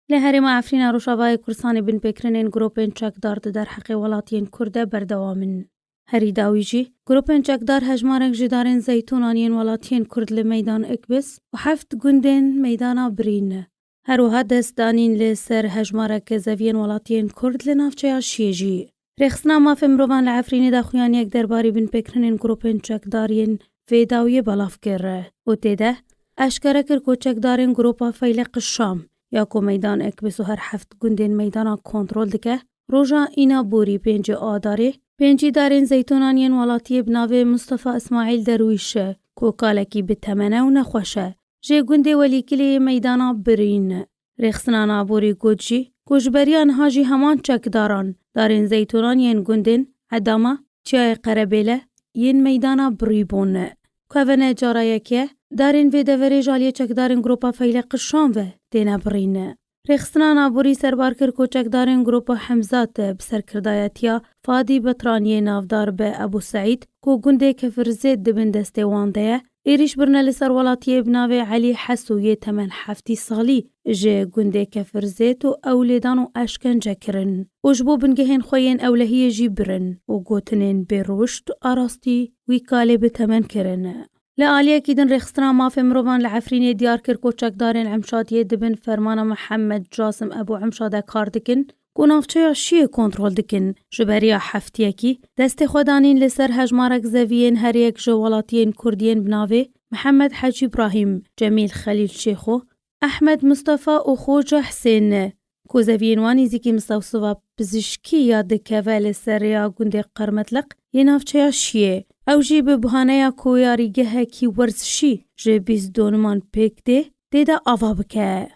لهرما عفرین روشاوای کورسانی بن پکرنین گروپین چکدار در حق ولاتین کرده بردوامن. هری داویجی گروپین چکدار هجمارک جدارن زیتونانین ولاتین کرد لمیدان اکبس و 7 گوندین میدانا برین. هروها دستانین لسر هجمارک زوین ولاتین کرد لنافچه شیجی. رخصنا ما فمروان لعفرینی داخویان یک درباری بن پکرنین گروپین چکدارین و داوی بلاف کره. و تیده اشکره کر کو چکدارین گروپا فیلق شام. یا کو میدان اکبس و هر 7 گوندین میدانا کنترل دکه. روژا اینا بوری 5 آداره. 5 دارین زیتونانین ولاتی بناوه مصطفى اسماعیل درویشه کو کالکی به تمنه و نخوشه. جه گونده ولی کلی میدانا برین. رخصنا نابوری گوجی. گوشبریان هاجی همان چکداران. دارین زیتونانین گوندین عدامه چای قربیله ین میدانا بریبونه. کوونه جارایه که دارین و دوری جالی چکدارین گروپا فیلق شام و دینا برینه. رخصنا نابوری سربار کر کو چکدارین گروپا حمزات بسر کردایتیا فادی بطرانی نافدار به ابو سعید کو گنده کفرزید دبن دسته وانده ایریش برنه لسر ولاتی بناوه علی حسویه تمن 7 سالی جه گنده کفرزید و اولیدان و اشکنجه کرن. وجبو بنگهین خوین اولهی جی برن و گوتنین بروشت آراستی وی کالی بتمن کرن. لآلیه کدن رخصنا ما فمروان لعفرینی دیار کر کو چکدارین عمشادیه دبن فرمان محمد جاسم ابو عمشاده کار دکن گنافچه شیه کنترل دکن جبریا هفتیه کی دست خودانین لسر هجمارک زویین هر یک جوالاتین کردین بناوه محمد حاج ابراهیم جمیل خلیل شیخو احمد مصطفى و خوجه حسین کو زویین وانی زیکی مستوصفا بزشکی یاد که لسر یا گنده قرمطلق یه نافچه شیه او جی به بحانه کویاریگه کی ورزشی جه 22 پیک ده دیده آوا بکه.